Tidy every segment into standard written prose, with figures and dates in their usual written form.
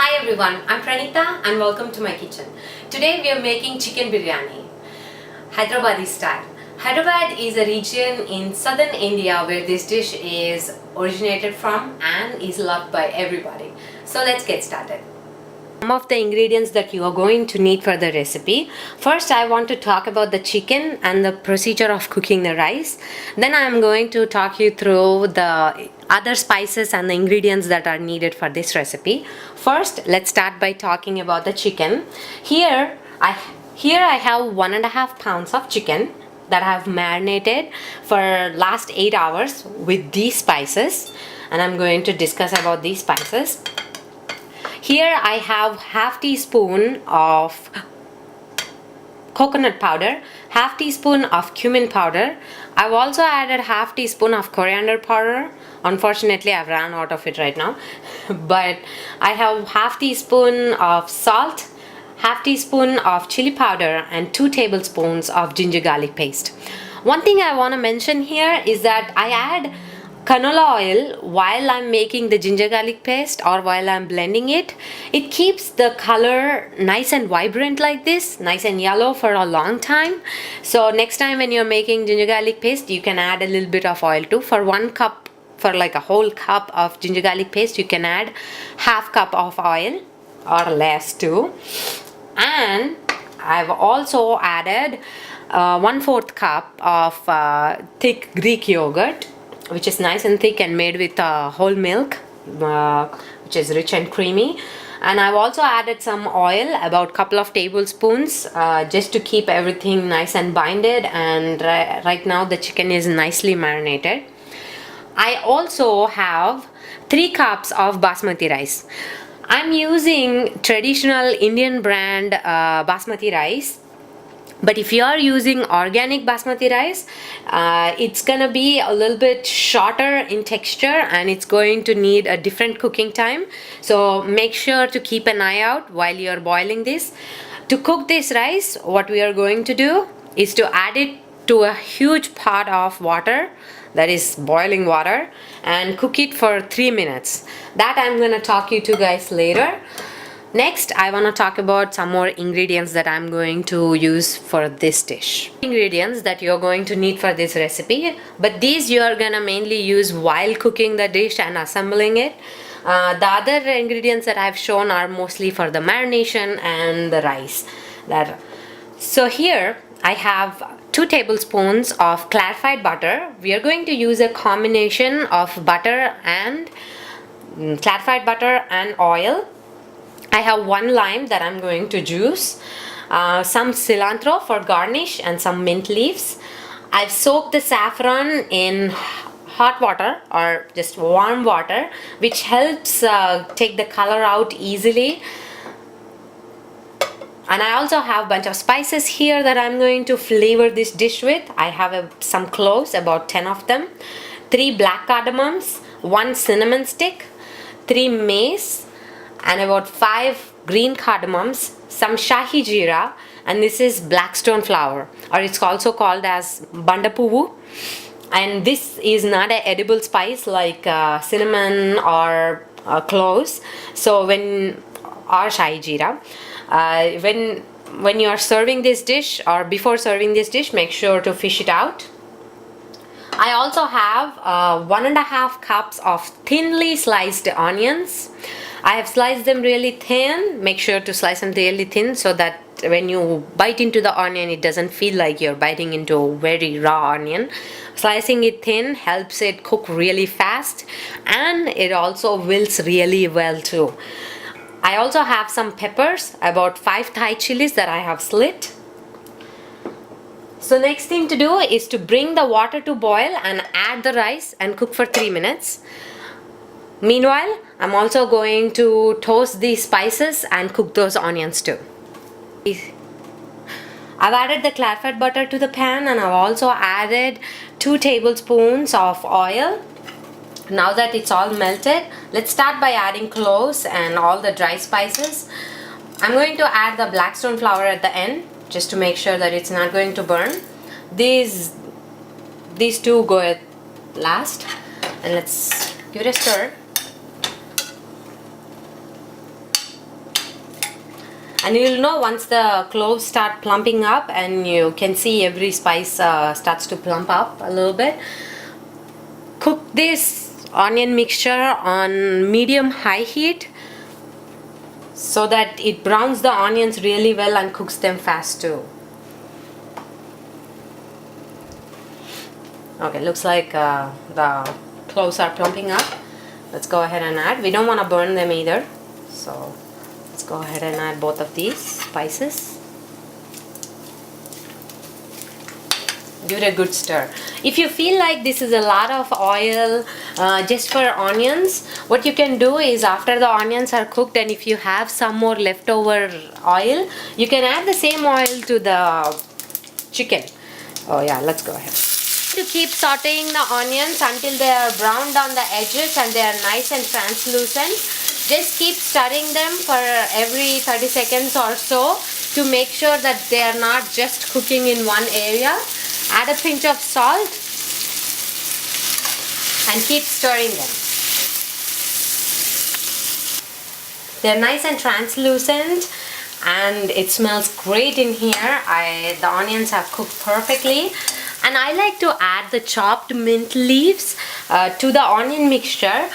Hi everyone, I'm Pranita and welcome to my kitchen. Today we are making chicken biryani, Hyderabadi style. Hyderabad is a region in southern India where this dish is originated from and is loved by everybody. So let's get started. Some of the ingredients that you are going to need for the recipe. First, I want to talk about the chicken and the procedure of cooking the rice. Then I am going to talk you through the other spices and the ingredients that are needed for this recipe. First, let's start by talking about the chicken. Here I have 1.5 pounds of chicken that I have marinated for last 8 hours with these spices, and I'm going to discuss about these spices. Here I have half teaspoon of coconut powder, half teaspoon of cumin powder. I've also added half teaspoon of coriander powder. Unfortunately, I've run out of it right now. But I have half teaspoon of salt, half teaspoon of chili powder, and 2 tablespoons of ginger garlic paste. One thing I want to mention here is that I add canola oil while I'm making the ginger garlic paste or while I'm blending it. It keeps the color nice and vibrant like this, nice and yellow for a long time. So next time when you're making ginger garlic paste, you can add a little bit of oil too. For 1 cup, for like a whole cup of ginger garlic paste, you can add half cup of oil or less too. And I've also added 1/4 cup of thick Greek yogurt, which is nice and thick and made with whole milk, which is rich and creamy. And I've also added some oil, about couple of tablespoons, just to keep everything nice and binded. And right now the chicken is nicely marinated. I also have 3 cups of basmati rice. I'm using traditional Indian brand basmati rice. But if you are using organic basmati rice, it's gonna be a little bit shorter in texture and it's going to need a different cooking time. So make sure to keep an eye out while you're boiling this. To cook this rice, what we are going to do is to add it to a huge pot of water, that is boiling water, and cook it for 3 minutes. That I'm gonna talk you to guys later. Next, I want to talk about some more ingredients that I'm going to use for this dish. Ingredients that you're going to need for this recipe, but these you're gonna mainly use while cooking the dish and assembling it. The other ingredients that I've shown are mostly for the marination and the rice. So here I have 2 tablespoons of clarified butter. We are going to use a combination of butter and clarified butter and oil. I have 1 lime that I'm going to juice, some cilantro for garnish, and some mint leaves. I've soaked the saffron in hot water or just warm water, which helps take the color out easily. And I also have a bunch of spices here that I'm going to flavor this dish with. I have some cloves, about 10 of them, 3 black cardamoms, 1 cinnamon stick, 3 mace, and about 5 green cardamoms, some shahi jeera, and this is blackstone flower, or it's also called as bandapuvu. And this is not an edible spice like cinnamon or cloves. So or shahi jeera, when you are serving this dish or before serving this dish, make sure to fish it out. I also have 1.5 cups of thinly sliced onions. I have sliced them really thin. Make sure to slice them really thin so that when you bite into the onion, it doesn't feel like you're biting into a very raw onion. Slicing it thin helps it cook really fast, and it also wilts really well too. I also have some peppers, about 5 Thai chilies that I have slit. So next thing to do is to bring the water to boil and add the rice and cook for 3 minutes. Meanwhile, I'm also going to toast these spices and cook those onions too. I've added the clarified butter to the pan, and I've also added 2 tablespoons of oil. Now that it's all melted, let's start by adding cloves and all the dry spices. I'm going to add the blackstone flower at the end, just to make sure that it's not going to burn. These 2 go at last, and let's give it a stir. And you'll know once the cloves start plumping up, and you can see every spice starts to plump up a little bit. Cook this onion mixture on medium high heat so that it browns the onions really well and cooks them fast too. Okay, looks like the cloves are plumping up. Let's go ahead and add. We don't want to burn them either, so let's go ahead and add both of these spices. Give it a good stir. If you feel like this is a lot of oil just for onions, what you can do is, after the onions are cooked and if you have some more leftover oil, you can add the same oil to the chicken. Oh yeah, let's go ahead. To keep sauteing the onions until they are browned on the edges and they are nice and translucent. Just keep stirring them for every 30 seconds or so to make sure that they are not just cooking in one area. Add a pinch of salt and keep stirring them. They're nice and translucent and it smells great in here. The onions have cooked perfectly. And I like to add the chopped mint leaves to the onion mixture.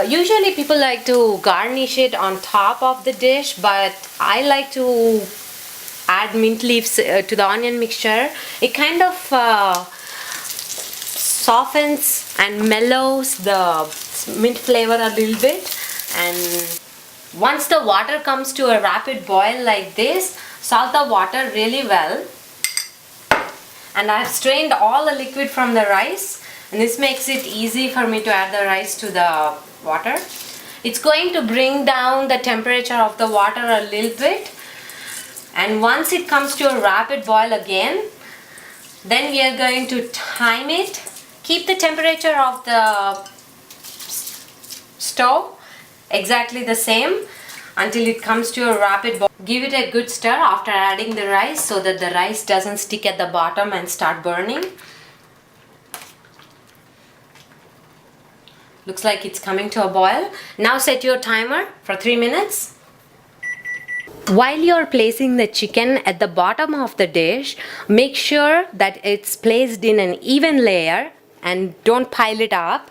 Usually people like to garnish it on top of the dish, but I like to add mint leaves to the onion mixture. It kind of softens and mellows the mint flavor a little bit. And once the water comes to a rapid boil like this, salt the water really well. And I have strained all the liquid from the rice, and this makes it easy for me to add the rice to the water. It's going to bring down the temperature of the water a little bit, and once it comes to a rapid boil again, then we are going to time it. Keep the temperature of the stove exactly the same until it comes to a rapid boil. Give it a good stir after adding the rice so that the rice doesn't stick at the bottom and start burning. Looks like it's coming to a boil. Now set your timer for 3 minutes. While you're placing the chicken at the bottom of the dish, make sure that it's placed in an even layer and don't pile it up.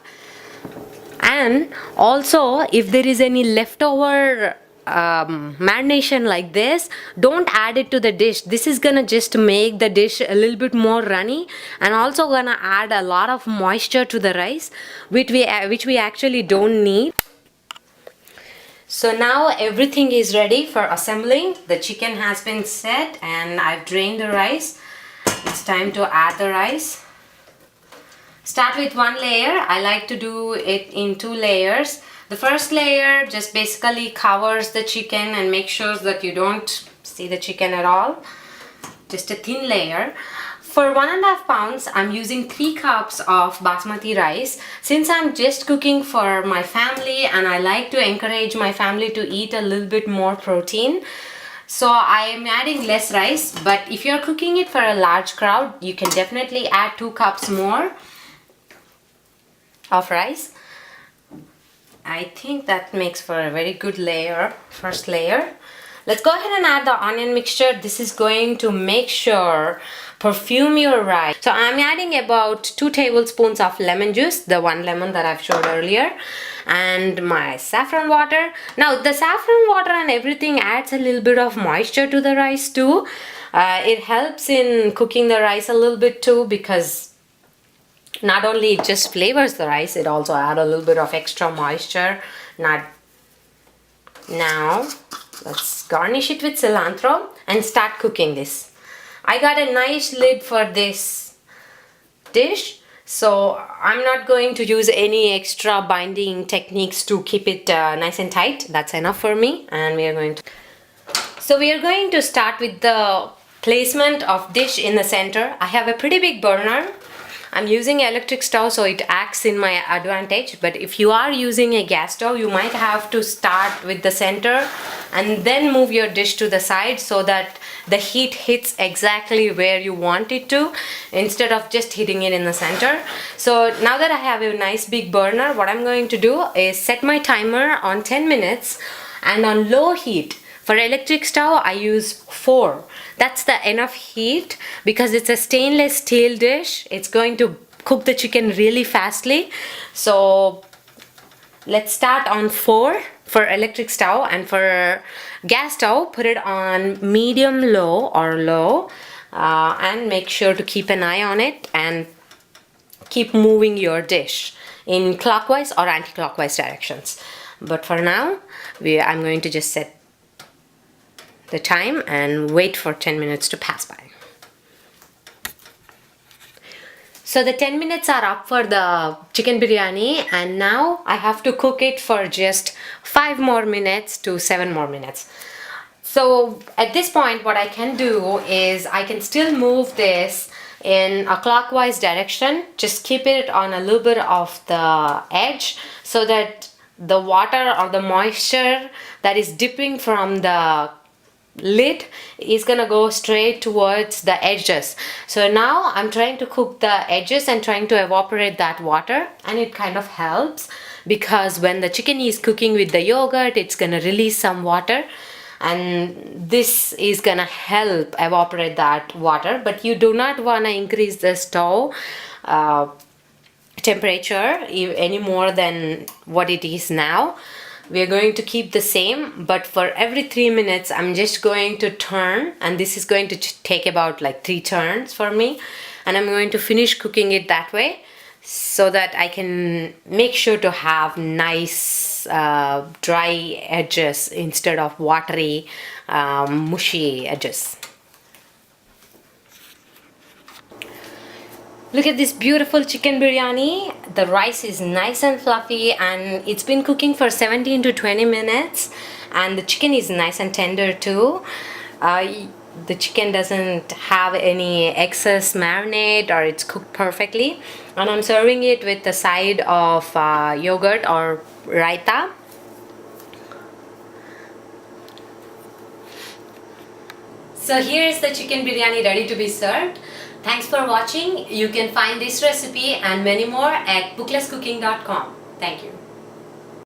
And also, if there is any leftover marination like this, don't add it to the dish. This is gonna just make the dish a little bit more runny and also gonna add a lot of moisture to the rice, which we actually don't need. So now everything is ready for assembling. The chicken has been set and I've drained the rice. It's time to add the rice. Start with one layer. I like to do it in 2 layers. The first layer just basically covers the chicken and makes sure that you don't see the chicken at all. Just a thin layer. For 1.5 pounds, I'm using 3 cups of basmati rice. Since I'm just cooking for my family and I like to encourage my family to eat a little bit more protein, so I am adding less rice. But if you're cooking it for a large crowd, you can definitely add 2 cups more of rice. I think that makes for a very good layer, first layer. Let's go ahead and add the onion mixture. This is going to make sure perfume your rice. So I'm adding about 2 tablespoons of lemon juice, the 1 lemon that I've showed earlier, and my saffron water. Now the saffron water and everything adds a little bit of moisture to the rice too. It helps in cooking the rice a little bit too, because not only it just flavors the rice, it also adds a little bit of extra moisture. Now let's garnish it with cilantro and start cooking this. I got a nice lid for this dish, so I'm not going to use any extra binding techniques to keep it nice and tight. That's enough for me. And we are going to start with the placement of dish in the center. I have a pretty big burner. I'm using electric stove, so it acts in my advantage. But if you are using a gas stove, you might have to start with the center and then move your dish to the side so that the heat hits exactly where you want it to, instead of just hitting it in the center. So now that I have a nice big burner, what I'm going to do is set my timer on 10 minutes and on low heat For electric stove, I use 4. That's the enough heat because it's a stainless steel dish. It's going to cook the chicken really fastly. So let's start on 4 for electric stove, and for gas stove, put it on medium low or low, and make sure to keep an eye on it and keep moving your dish in clockwise or anti-clockwise directions. But for now, I'm going to just set the time and wait for 10 minutes to pass by. So the 10 minutes are up for the chicken biryani, and now I have to cook it for just 5 more minutes to 7 more minutes. So at this point, what I can do is I can still move this in a clockwise direction. Just keep it on a little bit of the edge so that the water or the moisture that is dipping from the lid is gonna go straight towards the edges. So now I'm trying to cook the edges and trying to evaporate that water, and it kind of helps because when the chicken is cooking with the yogurt, it's gonna release some water, and this is gonna help evaporate that water. But you do not want to increase the stove temperature any more than what it is now. We are going to keep the same, but for every 3 minutes I'm just going to turn, and this is going to take about like 3 turns for me, and I'm going to finish cooking it that way so that I can make sure to have nice dry edges instead of watery mushy edges. Look at this beautiful chicken biryani. The rice is nice and fluffy, and it's been cooking for 17 to 20 minutes, and the chicken is nice and tender too. The chicken doesn't have any excess marinade, or it's cooked perfectly, and I'm serving it with the side of yogurt or raita. So here is the chicken biryani ready to be served. Thanks for watching. You can find this recipe and many more at booklesscooking.com. Thank you.